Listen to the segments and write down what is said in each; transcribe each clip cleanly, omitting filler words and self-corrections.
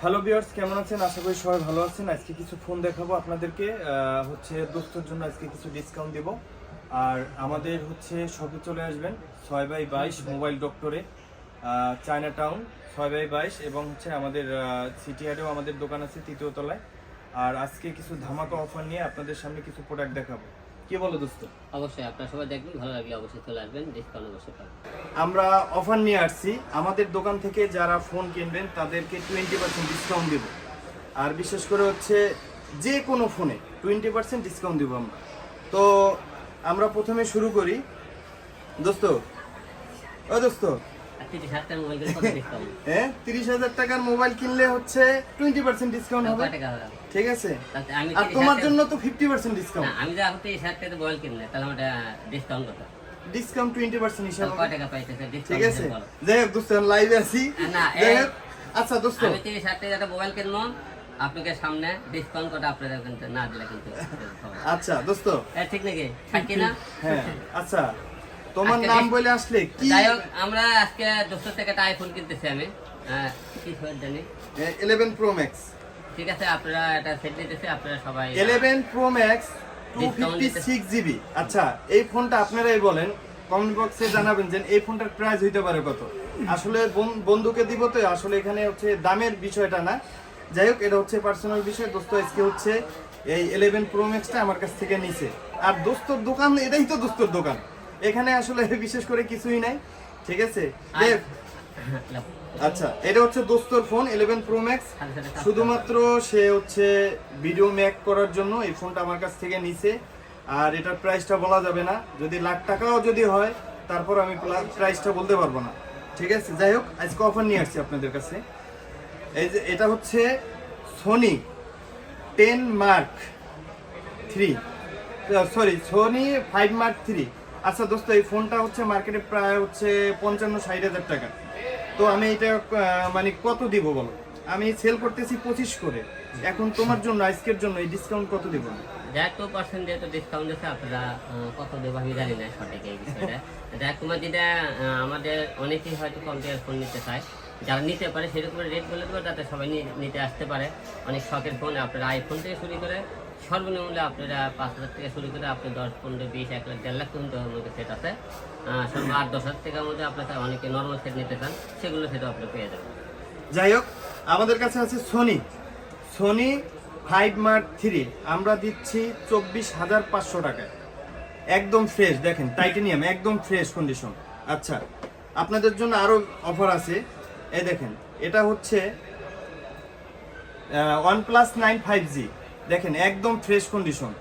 Hello viewers, কেমন আছেন? আশা করি সবাই ভালো আছেন। আজকে কিছু ফোন দেখাবো আপনাদেরকে। হচ্ছে দোস্তর জন্য আজকে কিছু ডিসকাউন্ট দিব। আর আমাদের হচ্ছে শপে চলে আসবেন 6/22 মোবাইল ডক্টরে, চায়না টাউন 6/22, এবং হচ্ছে আমাদের সিটিআরেও আমাদের দোকান আছে 3য় তলায়। আর আজকে কিছু ধামাকা অফার নিয়ে আপনাদের সামনে কিছু প্রোডাক্ট দেখাবো। কি বলো দোস্ত? অবশ্যই আপনারা সবাই দেখবেন, ভালো লাগলে অবশ্যই চলে আসবেন, ডিসকাউন্ট অবশ্যই পাবেন। আমরা অফার নিয়ে আসছি। আমাদের দোকান থেকে যারা ফোন কিনবেন তাদেরকে 20% ডিসকাউন্ট দিব। আর বিশেষ করে হচ্ছে যে কোনো ফোনে 20% ডিসকাউন্ট দিব আমরা। তো আমরা প্রথমে শুরু করি দোস্ত। ও দোস্ত, হ্যাঁ, 30,000 টাকার মোবাইল কিনলে হচ্ছে 20% ডিসকাউন্ট হবে, ঠিক আছে? আর তোমার জন্য তো 50% ডিসকাউন্ট। আমি যে এখন 30,000 টাকা মোবাইল কিনলে তাহলে আমার ডিসকাউন্ট কত? ডিসকাউন্ট 20% হিসাবে কত টাকা পাইতেছে? ঠিক আছে, যাই হোক দোস্ত, লাইভে আছি। যাই হোক, আচ্ছা দোস্ত, আমি 30,000 টাকা একটা মোবাইল কিনবো, আপনাকে সামনে ডিসকাউন্ট কত আপনারা কিন্তু না দিলে কিন্তু। আচ্ছা দোস্ত, ঠিক নাকি? থাকি না? হ্যাঁ আচ্ছা, তোমার নাম বলে আসলে কি? যাই হোক, আমরা আজকে 200 টাকা একটা আইফোন কিনতেছি আমি, কি ফোন জানি, 11 Pro Max। ঠিক আছে, আপনারা এটা সেট দিতেছে, আপনারা সবাই 11 Pro Max 256 GB। আচ্ছা, এই ফোনটা আপনারাই বলেন, কমেন্ট বক্সে জানাবেন যে এই ফোনটার প্রাইস হইতে পারে কত। আসলে বন্ধুকে দিব তো, আসলে এখানে হচ্ছে দামের বিষয়টা না। যাই হোক, এটা হচ্ছে পার্সোনাল বিষয়। দোস্ত আজকে হচ্ছে এই 11 Pro Max-টা আমার কাছ থেকে নিছে। আর দোস্তর দোকান, এটাই তো দোস্তর দোকান, এখানে আসলে বিশেষ করে কিছুই নাই, ঠিক আছে? আচ্ছা, এটা হচ্ছে দোস্তর ফোন 11 Pro Max। শুধুমাত্র সে হচ্ছে ভিডিও মেক করার জন্য এই ফোনটা আমার কাছ থেকে নিছে। আর এটার প্রাইসটা বলা যাবে না, যদি লাখ টাকাও যদি হয় তারপর আমি প্রাইসটা বলতে পারবো না, ঠিক আছে? যাই হোক, আজকে অফার নিয়ে আসছি আপনাদের কাছে। এই যে এটা হচ্ছে সোনি 10 Mark 3, সরি সোনি 5 Mark 3। আচ্ছা দোস্ত, এই ফোনটা হচ্ছে মার্কেটে প্রায় হচ্ছে 55-60 হাজার টাকা। তো আমি এটা মানে কত দিব বলো? আমি সেল করতেছি 25 করে। এখন তোমার জন্য, আজকের জন্য এই ডিসকাউন্ট কত দিব? যাক, 2% যেহেতু ডিসকাউন্ট আছে, আপনারা কত দেবো আমি জানি না সঠিক এই বিষয়টা। যাক, তোমার যেটা আমাদের অনেকেই হয়তো কম টাকার ফোন নিতে চায়, যারা নিতে পারে সেরকম রেট বলে দেবো যাতে সবাই নিতে আসতে পারে। অনেক শখের ফোন, আপনারা আইফোন থেকে শুরু করে সর্বনিম্ন আপনারা 5,000 থেকে শুরু করে আপনি 10, 15, 20, 1 লাখ, 1.5 লাখ পর্যন্ত মধ্যে সেট আছে। সর্ব 8-10 হাজার টাকার মধ্যে আপনারা অনেকে নর্মাল সেট নিতে চান, সেগুলো সেটা আপনি পেয়ে যাবেন। যাই হোক, আমাদের কাছে আছে সোনি 5 Mark 3। আমরা দিচ্ছি 24,500 টাকায়, একদম ফ্রেশ। দেখেন, টাইটানিয়াম, একদম ফ্রেশ কন্ডিশন। আচ্ছা, আপনাদের জন্য আরো অফার আছে। এই দেখেন, এটা হচ্ছে OnePlus 9 5G। দেখেন, একদম ফ্রেশ কন্ডিশন,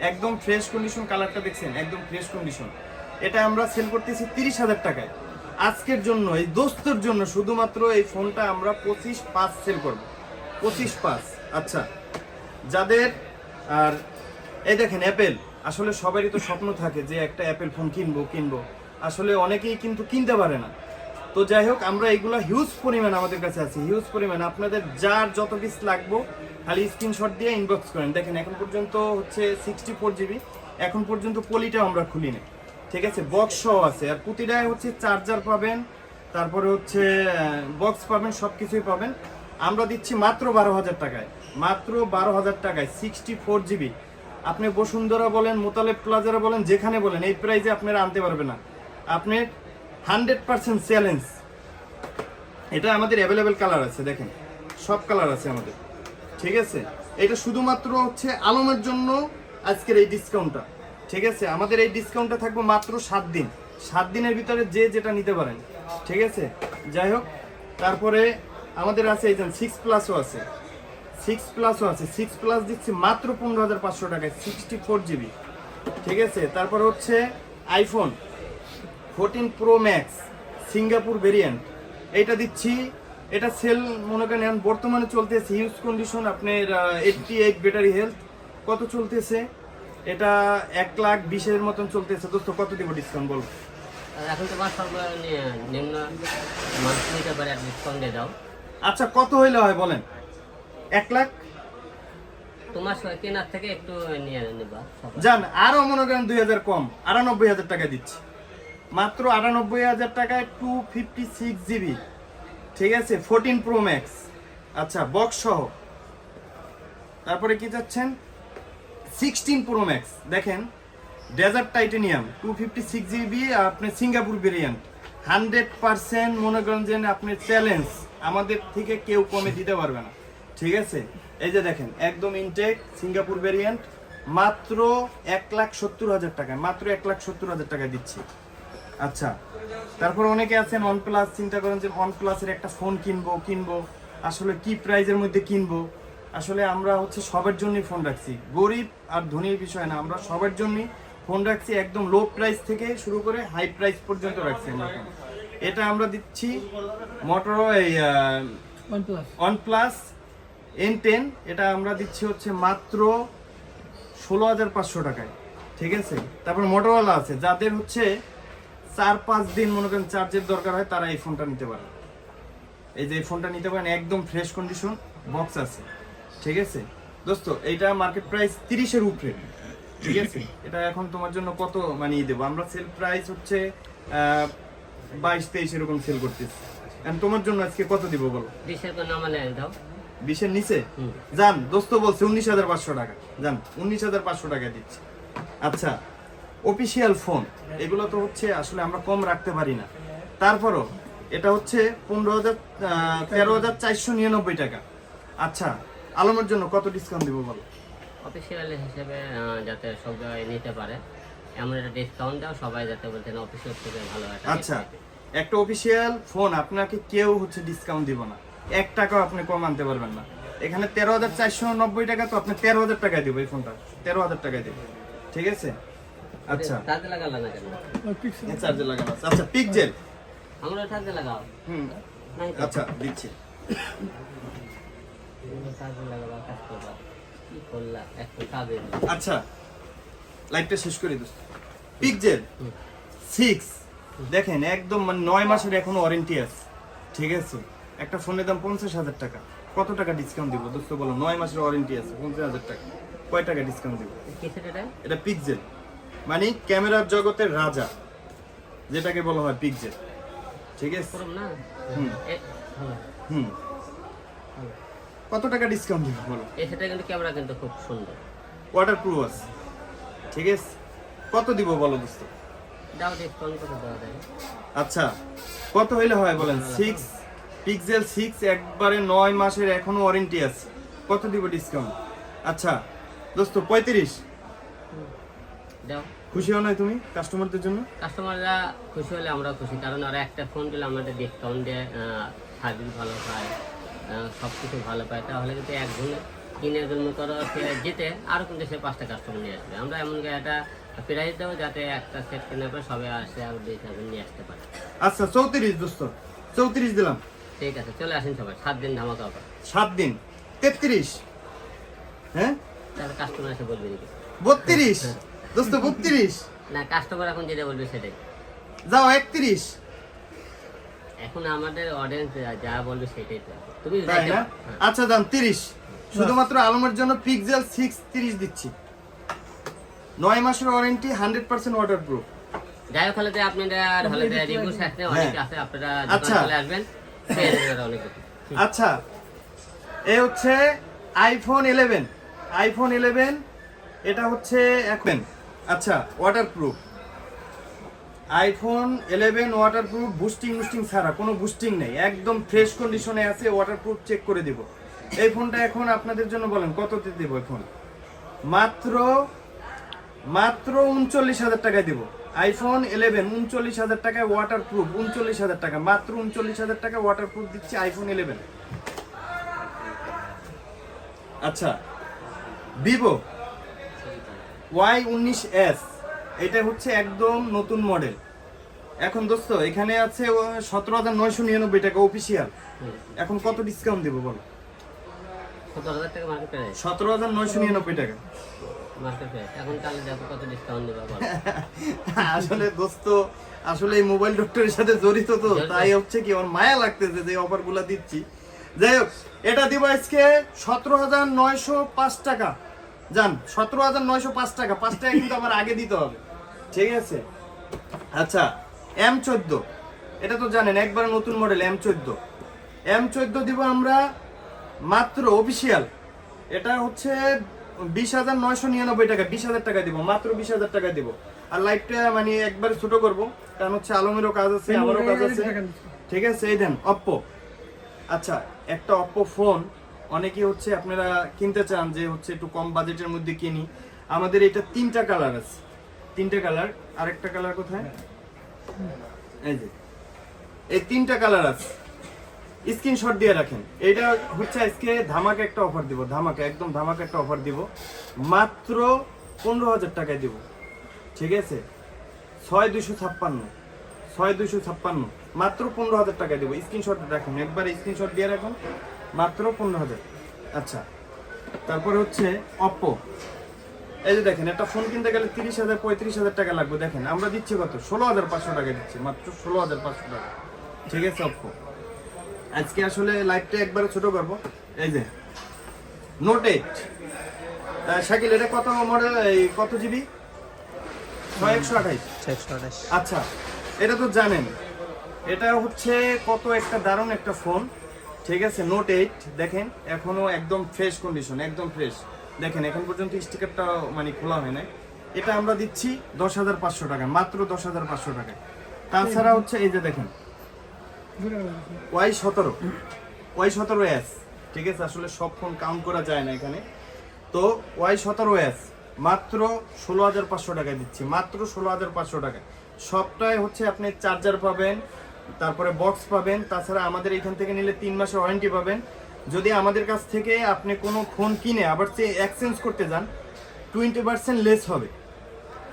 একদম ফ্রেশ কন্ডিশন। কালারটা দেখছেন, একদম ফ্রেশ কন্ডিশন। এটা আমরা সেল করতেছি 30,000 টাকায়। আজকের জন্য, এই দোস্তর জন্য শুধুমাত্র এই ফোনটা আমরা 25,500 সেল করব, 25,500। আচ্ছা, যাদের, আর এই দেখেন অ্যাপেল, আসলে সবারই তো স্বপ্ন থাকে যে একটা অ্যাপেল ফোন কিনবো, আসলে অনেকেই কিন্তু কিনতে পারে না। তো যাই হোক, আমরা এগুলো হিউজ পরিমাণ আমাদের কাছে আছে, হিউজ পরিমাণ। আপনাদের যার যত পিস লাগবো খালি স্ক্রিনশট দিয়ে ইনবক্স করেন। দেখেন, এখন পর্যন্ত হচ্ছে 64 GB, এখন পর্যন্ত পলিটাও আমরা খুলিনি, ঠিক আছে? বক্স সহ আছে, আর প্রতিটায় হচ্ছে চার্জার পাবেন, তারপরে হচ্ছে বক্স পাবেন, সব কিছুই পাবেন। আমরা দিচ্ছি মাত্র 12,000 টাকায়, মাত্র 12,000 টাকায় 64 GB। আপনি বসুন্ধরা বলেন, মোতালেব প্লাজারা বলেন, যেখানে বলেন, এই প্রাইসে আপনারা আনতে পারবেন না। আপনি 100% চ্যালেঞ্জ। এটা আমাদের অ্যাভেলেবেল কালার আছে, দেখেন সব কালার আছে আমাদের, ঠিক আছে? এটা শুধুমাত্র হচ্ছে আলমের জন্য আজকের এই ডিসকাউন্টটা, ঠিক আছে? আমাদের এই ডিসকাউন্টটা থাকবে মাত্র 7 দিন। 7 দিনের ভিতরে যে যেটা নিতে পারেন, ঠিক আছে? যাই হোক, তারপরে আমাদের আছে এই যে 6 প্লাসও আছে, 6 প্লাসও আছে। 6 প্লাস দিচ্ছি মাত্র 15,500 টাকায়, 64 GB, ঠিক আছে? তারপর হচ্ছে iPhone 14 Pro Max Singapore variant, এইটা দিচ্ছি। এটা সেল মনে করেন বর্তমানে চলতেছে হিউজ কন্ডিশন, আপনার 88 ব্যাটারি হেলথ। কত চলতেছে এটা? 1,20,000 মতন চলতেছে। দোস্ত, কত দিব ডিসকাউন্ট বলো? এখন তোমার সর্বনিম্ন মান্থলি এবারে ডিসকাউন্ট দিয়ে দাও। আচ্ছা, কত হইলে হয় বলেন? 1 লাখ তোমার কেনার থেকে একটু নিয়ে নেবা জান, আরো মনে করেন 2,000 কম, 98,000 টাকা দিচ্ছি, মাত্র 98,000 টাকায় 256 GB, ঠিক আছে? 14 Pro Max, আচ্ছা বক্স সহ। তারপরে কি চাচ্ছেন? 16 প্রো ম্যাক্স, দেখেন ডেজার্ট টাইটেনিয়াম 256 জিবি, আপনি সিঙ্গাপুর ভেরিয়েন্ট 100%, মনে করেন যে আপনি চ্যালেঞ্জ, আমাদের থেকে কেউ কমে দিতে পারবে না, ঠিক আছে? এই যে দেখেন একদম ইনটেক সিঙ্গাপুর ভেরিয়েন্ট, মাত্র 1,70,000 টাকায়, মাত্র 1,70,000 টাকায় দিচ্ছি। আচ্ছা, তারপর অনেকে আছেন OnePlus, চিন্তা করেন যে OnePlus-এর একটা ফোন কিনবো, আসলে কি প্রাইজের মধ্যে কিনবো। আসলে আমরা হচ্ছে সবার জন্যই ফোন রাখছি, গরিব আর ধনীর বিষয় না, আমরা সবার জন্যই ফোন রাখছি, একদম লো প্রাইস থেকে শুরু করে হাই প্রাইস পর্যন্ত রাখছি আমরা ফোন। এটা আমরা দিচ্ছি OnePlus N10, এটা আমরা দিচ্ছি হচ্ছে মাত্র 16,500 টাকায়, ঠিক আছে? তারপর মোটরোলা আছে, যাদের হচ্ছে 4-5 দিন মনে করেন চার্জের দরকার হয়, তারা এই ফোনটা নিতে পারে। এই যে এই ফোনটা নিতে পারেন, একদম ফ্রেশ কন্ডিশন, বক্স আছে, ঠিক আছে দোস্ত? এইটা মার্কেট প্রাইস 30-এর উপরে, ঠিক আছে? এটা এখন তোমার জন্য কত মানিয়ে দেবো আমরা? সেল প্রাইস হচ্ছে 22-23 এরকম সেল করতেছি। এখন তোমার জন্য আজকে কত দিব বলো? 20-এর কোনো নামালে দাও। 20-এর নিচে যান, দোস্ত বলছে 19,500 টাকা, যান 19,500 টাকা দিচ্ছি। আচ্ছা, অফিসিয়াল ফোন এগুলো তো হচ্ছে আসলে আমরা কম রাখতে পারি না, তারপরও এটা হচ্ছে 13,499 টাকা। আচ্ছা, আলমের জন্য কত ডিসকাউন্ট দিব বলো? অফিসিয়াল হিসেবে যাতে সবাই নিতে পারে এমন একটা ডিসকাউন্ট দাও, সবাই যাতে বলছেন অফিসিয়াল থেকে ভালো একটা। আচ্ছা, একটা অফিসিয়াল ফোন আপনাকে কেউ হচ্ছে ডিসকাউন্ট দিব না, 1 টাকাও আপনি কম আনতে পারবেন না। এখানে 13,490 টাকা, তো আপনি 13,000 টাকায় দিব এই ফোনটা, 13,000 টাকায় দিব, ঠিক আছে? আচ্ছা, চার্জে লাগালা না কেন? চার্জে লাগানো আছে। আচ্ছা, পিকজেল আমরা চার্জে লাগাও। নাই তো। আচ্ছা দিচ্ছি। চার্জে লাগাবা, কাজ করবা, কি করলা একটু কাজে। আচ্ছা, লাইটটা শেষ করি দোস্ত। পিকজেল 6 দেখেন একদম মানে 9 মাসের এখনো ওয়ারেন্টি আছে, ঠিক আছে? একটা ফোনের দাম 50,000 টাকা, কত টাকা ডিসকাউন্ট দিব দোস্ত বলো? 9 মাসের ওয়ারেন্টি আছে, 50,000 টাকা, কয় টাকা ডিসকাউন্ট দিব? এটা পিকজেল মানে ক্যামেরার জগতের রাজা, যেটাকে বলা হয় পিকজেল, ঠিক আছে? না হুম হুম কত টাকা ডিসকাউন্ট দিব বলো? এই সেটা কিন্তু ক্যামেরা কিন্তু খুব সুন্দর, ওয়াটারপ্রুফ আছে, ঠিক আছে? কত দিব বলো দোস্ত? দাও ডিসকাউন্ট কত দেওয়া যায়? আচ্ছা, কত হইলে হয় বলেন? 6 পিক্সেল 6 একবারে 9 মাসের এখনো ওয়ারেন্টি আছে, কত দিব ডিসকাউন্ট? আচ্ছা দোস্ত 35 দাও। খুশি হও না তুমি কাস্টমারদের জন্য? কাস্টমাররা খুশি হলে আমরা খুশি, কারণ ওরা একটা ফোন দিলে আমাদের ডিসকাউন্ট দিয়ে সার্ভিস ভালো পায়, সব কিছু ভালো পায়। তাহলে কিন্তু একজন কিনের জন্য করো সে যেতে আরও কিন্তু সে 5টা কাস্টমার নিয়ে আসবে। আমরা এমন একটা প্রাইস দেবো যাতে একটা সেট কেনার পরে সবাই আসে আর 2-4 নিয়ে আসতে পারে। আচ্ছা 34 দোস্ত, 34 দিলাম। ঠিক আছে, চলে আসেন সবাই, 7 দিন ধামাকা হবে। 7 দিন 33, হ্যাঁ তাহলে কাস্টমার এসে বলবে নাকি 32 দোস্ত? 32 না, কাস্টমার এখন যেটা বলবে সেটাই। যাও 31। এখন আমাদের অডিয়েন্স যা বলবে সেটাই তো তুমি তাই না? আচ্ছা দাম 30, শুধুমাত্র আলমের জন্য পিক্সেল 6 30 দিচ্ছি, 9 মাসের ওয়ারেন্টি, 100% ওয়াটারপ্রুফ। যাই হোক, হলে আপনারা হলে রিভিউ সেকশনে অনেক আছে, আপনারা আচ্ছা। দোকানে চলে আসবেন, পেয়ে যাবেন অনেক কিছু। আচ্ছা, এই হচ্ছে আইফোন 11, এটা হচ্ছে এখন আচ্ছা ওয়াটারপ্রুফ, আইফোন 11 ওয়াটারপ্রুফ, বুস্টিং ছাড়া, কোনো বুস্টিং নেই, একদম ফ্রেশ কন্ডিশনে আছে, ওয়াটারপ্রুফ চেক করে দিব। এই ফোনটা এখন আপনাদের জন্য বলেন কততে দেব? এখন মাত্র 39,000 টাকায় দেব। আইফোন 11 39,000 টাকায় ওয়াটারপ্রুফ, 39,000 টাকা, মাত্র 39,000 টাকা ওয়াটারপ্রুফ দিচ্ছি আইফোন 11। আচ্ছা, ভিভো Y19s, এটা হচ্ছে একদম নতুন মডেল। এখন দোস্ত এখানে আছে 17,999 টাকা অফিসিয়াল, এখন কত ডিসকাউন্ট দেবো বলো? 17,000 টাকা মার্কেট প্রাইস, 17,999 টাকা মার্কেট প্রাইস। এখন তাহলে দেখো কত ডিসকাউন্ট দেবা বলো। আসলে দোস্ত আসলে এই মোবাইল ডক্টরের সাথে জড়িত তো, তাই হচ্ছে কি আমার মায়া লাগতেছে যে অফারগুলো দিচ্ছি। যাই হোক, এটা দিব আজকে 17,905 টাকা, জান 17,905 টাকা, 5 টাকা কিন্তু আমার আগে দিতে হবে, ঠিক আছে? আচ্ছা, M14, এটা তো জানেন একবার নতুন মডেল M14 দিব আমরা মাত্র অফিসিয়াল এটা হচ্ছে 20,999 টাকা, 20,000 টাকা দিব, মাত্র 20,000 টাকা দিব। আর লাইভটা মানে একবারে ছোট করব, কারণ হচ্ছে আলমেরও কাজ আছে, আমারও কাজ আছে, ঠিক আছে। এই দেন অপ্পো। আচ্ছা, একটা অপ্পো ফোন অনেকেই হচ্ছে আপনারা কিনতে চান যে হচ্ছে একটু কম বাজেটের মধ্যে কিনি। আমাদের এটা 3টা কালার আছে, 3টে কালার। আরেকটা কালার কোথায়? এই যে এই 3টা কালার আছে, স্ক্রিনশট দিয়ে রাখেন। এটা হচ্ছে আজকে ধামাকা একটা অফার দিব, ধামাকা, একদম ধামাকা একটা অফার দিব, মাত্র 15,000 টাকায় দিব, ঠিক আছে। 6,256 মাত্র 15,000 টাকায় দিব। স্ক্রিনশট রাখুন, একবার স্ক্রিনশট দিয়ে রাখুন, মাত্র 15,000। আচ্ছা, তারপরে হচ্ছে অপ্পো। এই যে দেখেন, একটা ফোন কিনতে গেলে 30,000 35,000 টাকা লাগবে, দেখেন আমরা দিচ্ছি কত? 16,500 টাকা দিচ্ছি, মাত্র 16,500 টাকা, ঠিক আছে। অপ্পো আজকে আসলে লাইভটা একবারে ছোট করবো। এই যে নোট 8 শাকিল, এটা কত মডেল, কত জিবি? 128। আচ্ছা, এটা তো জানেন, এটা হচ্ছে কত একটা দারুণ একটা ফোন, ঠিক আছে। নোট 8 দেখেন, এখনো একদম ফ্রেশ কন্ডিশন, একদম ফ্রেশ। দেখেন এখন পর্যন্ত স্টিকারটা মানে খোলা হয় নাই। এটা আমরা দিচ্ছি 10,500 টাকা, মাত্র 10,500 টাকা। তাছাড়া হচ্ছে এই যে দেখেন Y17S, ঠিক আছে। আসলে সব ফোন কাউন্ট করা যায় না এখানে, তো Y17S মাত্র 16,500 টাকায় দিচ্ছি, মাত্র 16,500 টাকা। সবটাই হচ্ছে আপনি চার্জার পাবেন, তারপরে বক্স পাবেন, তাছাড়া আমাদের এখান থেকে নিলে 3 মাসের ওয়ারেন্টি পাবেন। যদি আমাদের কাছ থেকে আপনি কোনো ফোন কিনে আবার এক্সচেঞ্জ করতে যান, 20% লেস হবে।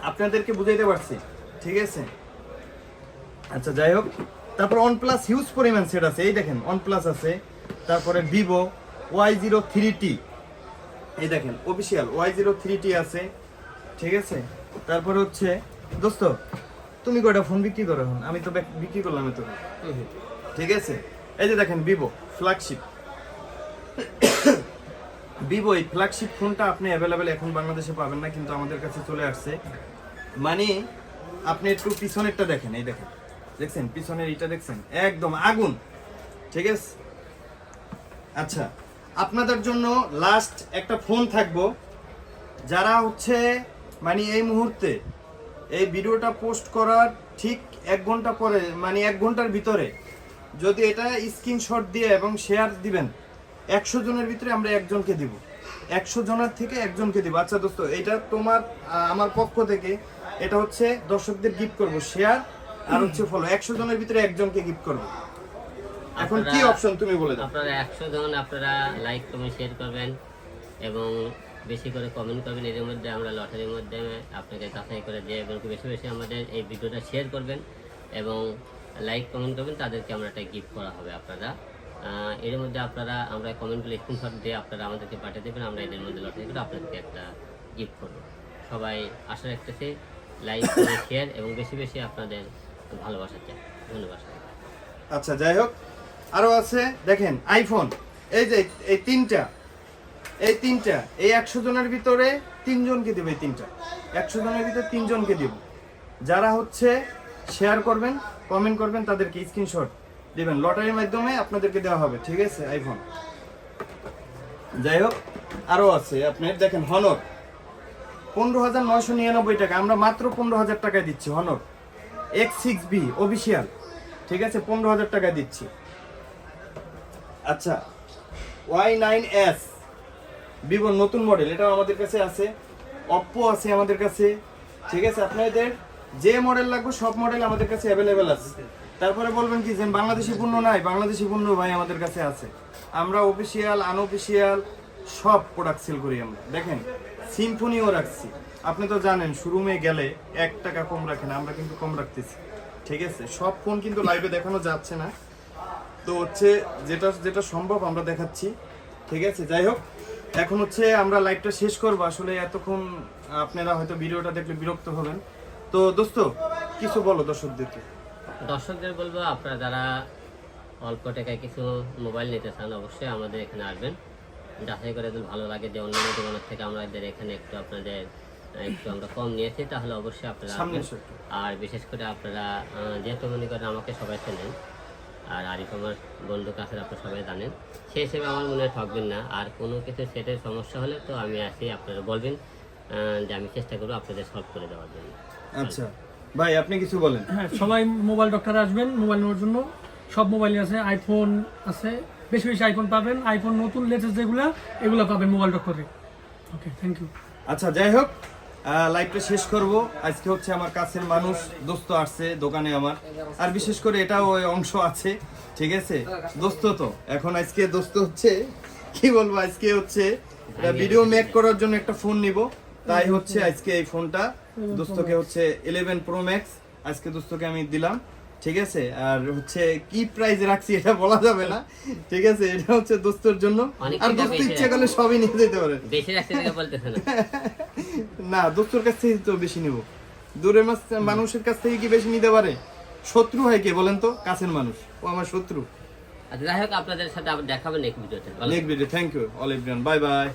আপনাদেরকে বুঝাইতে পারছি, ঠিক আছে। আচ্ছা, যাই হোক, তারপর OnePlus হিউজ পরিমাণ সেট আছে। এই দেখেন OnePlus আছে, তারপরে Vivo Y03T, এই দেখেন অফিসিয়াল Y03T আছে, ঠিক আছে। তারপরে হচ্ছে দোস্ত, তুমি কয়টা ফোন বিক্রি করো এখন? আমি তো বিক্রি করলাম তো, ঠিক আছে। এই যে দেখেন Vivo ফ্ল্যাগশিপ, Vivo এই ফ্ল্যাগশিপ ফোনটা আপনি অ্যাভেলেবেল এখন বাংলাদেশে পাবেন না, কিন্তু আমাদের কাছে চলে আসছে। মানে আপনি একটু পিছনেরটা দেখেন, এই দেখেন, দেখছেন পিছনের এইটা দেখছেন, একদম আগুন, ঠিক আছে। আচ্ছা, আপনাদের জন্য লাস্ট একটা ফোন থাকবো, যারা হচ্ছে মানে এই মুহূর্তে এই ভিডিওটা পোস্ট করার ঠিক 1 ঘন্টা পরে, মানে 1 ঘন্টার ভিতরে যদি এটা স্ক্রিনশট দিয়ে এবং শেয়ার দিবেন, 100 জনের ভিতরে আমরা একজনকে দিব, 100 জনের থেকে একজনকে দিব। আচ্ছা দোস্ত, এটা তোমার আমার পক্ষ থেকে এটা হচ্ছে দর্শকদের গিফট করব, শেয়ার আর হচ্ছে ফলো, 100 জনের ভিতরে একজনকে গিফট করব। এখন কি অপশন তুমি বলে দাও। আপনারা 100 জন আপনারা লাইক কমেন্ট শেয়ার করবেন এবং বেশি করে কমেন্ট করবেন। এর মধ্যে আমরা লটারির মধ্যে আপনাকে যাচাই করে দিয়ে এবং বেশি বেশি আমাদের এই ভিডিওটা শেয়ার করবেন এবং লাইক কমেন্ট করবেন, তাদেরকে আমরা একটা গিফট করা হবে। আপনারা এর মধ্যে আপনারা আমরা কমেন্টগুলো স্ক্রিনশট দিয়ে আপনারা আমাদেরকে পাঠিয়ে দেবেন, আমরা এদের মধ্যে লটারি করে আপনাদেরকে একটা গিফট করব। সবাই আশা রাখতেছি লাইক শেয়ার এবং বেশি বেশি আপনাদের ভালোবাসা চাই। ধন্যবাদ। আচ্ছা, যাই হোক, আরো আছে দেখেন আইফোন, এই যে এই তিনটা, এই 100 জনের ভিতরে 3 জনকে দিব, এই তিনটা 100 জনের ভিতরে 3 জনকে দিব। যারা হচ্ছে শেয়ার করবেন, কমেন্ট করবেন, তাদেরকে স্ক্রিনশট দিবেন, লটারির মাধ্যমে আপনাদেরকে দেওয়া হবে, ঠিক আছে। আইফোন, যাই হোক, আরো আছে আপনার দেখেন হনর 15,999 টাকা, আমরা মাত্র 15,000 টাকায় দিচ্ছি। হনর X6B অফিসিয়াল, ঠিক আছে, 15,000 টাকায় দিচ্ছি। আচ্ছা, Y9S ভিভো নতুন মডেল, এটাও আমাদের কাছে আছে। অপ্পো আছে আমাদের কাছে, ঠিক আছে। আপনাদের যে মডেল লাগবে সব মডেল আমাদের কাছে অ্যাভেলেবেল আছে। তারপরে বলবেন কি যে বাংলাদেশি পণ্য নাই, বাংলাদেশি পণ্য ভাই আমাদের কাছে আছে। আমরা অফিসিয়াল আনঅফিসিয়াল সব প্রোডাক্ট সেল করি আমরা। দেখেন সিম্ফনিও রাখছি, আপনি তো জানেন শোরুমে গেলে 1 টাকা কম রাখেন, আমরা কিন্তু কম রাখতেছি, ঠিক আছে। সব ফোন কিন্তু লাইভে দেখানো যাচ্ছে না, তো হচ্ছে যেটা যেটা সম্ভব আমরা দেখাচ্ছি, ঠিক আছে। যাই হোক, এখন হচ্ছে আমরা লাইভটা শেষ করবো। আসলে এতক্ষণ আপনারা হয়তো ভিডিওটা দেখলে বিরক্ত হবেন, তো দোস্ত কিছু বলো দর্শকদেরকে। দর্শকদের বলবো, আপনারা যারা অল্প টাকায় কিছু মোবাইল নিতে চান অবশ্যই আমাদের এখানে আসবেন, যাচাই করে যদি ভালো লাগে যে অন্যান্য দোকানের থেকে আমরা এখানে একটু আপনাদের একটু আমরা কম নিয়েছি, তাহলে অবশ্যই আপনারা আসবেন। আর বিশেষ করে আপনারা যেহেতু মনে করেন আমাকে সবাই চেনেন, আর আরিফ আমার বন্ধু কাছের আপনি সবাই জানেন, সেই হিসেবে আমার মনে হয় ঠকবেন না। আর কোনো কিছু সেটের সমস্যা হলে তো আমি আসি, আপনারা বলবেন, যে আমি চেষ্টা করবো আপনাদের সলভ করে দেওয়ার জন্য। আচ্ছা ভাই আপনি কিছু বলেন। হ্যাঁ, সবাই মোবাইল ডক্টরে আসবেন মোবাইল নেওয়ার জন্য। সব মোবাইলই আছে, আইফোন আছে, বেশি বেশি আইফোন পাবেন, আইফোন নতুন লেটেস্ট যেগুলো এগুলো পাবেন মোবাইল ডক্টরে। Okay, thank you. আচ্ছা যাই হোক, লাইভটা শেষ করব। আজকে হচ্ছে আমার কাছের মানুষ দোস্ত আসছে দোকানে আমার, আর বিশেষ করে এটাও ওই অংশ আছে, ঠিক আছে? দোস্ত তো এখন আজকে দোস্ত হচ্ছে কি বলবো, আজকে হচ্ছে ভিডিও মেক করার জন্য একটা ফোন নিব, তাই হচ্ছে আজকে এই ফোনটা দোস্তকে হচ্ছে 11 Pro Max আজকে দোস্তকে আমি দিলাম, ঠিক আছে? আর হচ্ছে কি প্রাইস রাখছি এটা বলা যাবে না, ঠিক আছে? এটা হচ্ছে দোস্তর জন্য, অনেক আর টাকা দোস্ত বেশি ইচ্ছে করলে সবই নিয়ে যেতে পারে। বেশি রাখতে থেকে বলতেছে না। না, দোস্তর কাছ থেকে তো বেশি নিব, দূরের মানুষের কাছ থেকে কি বেশি নিতে পারে? শত্রু হয় কে বলেন তো? কাছের মানুষ, ও আমার শত্রু। আচ্ছা যাই হোক, আপনাদের সাথে আবার দেখাবেন নেক্সট ভিডিওতে। Next video, thank you all everyone, bye by.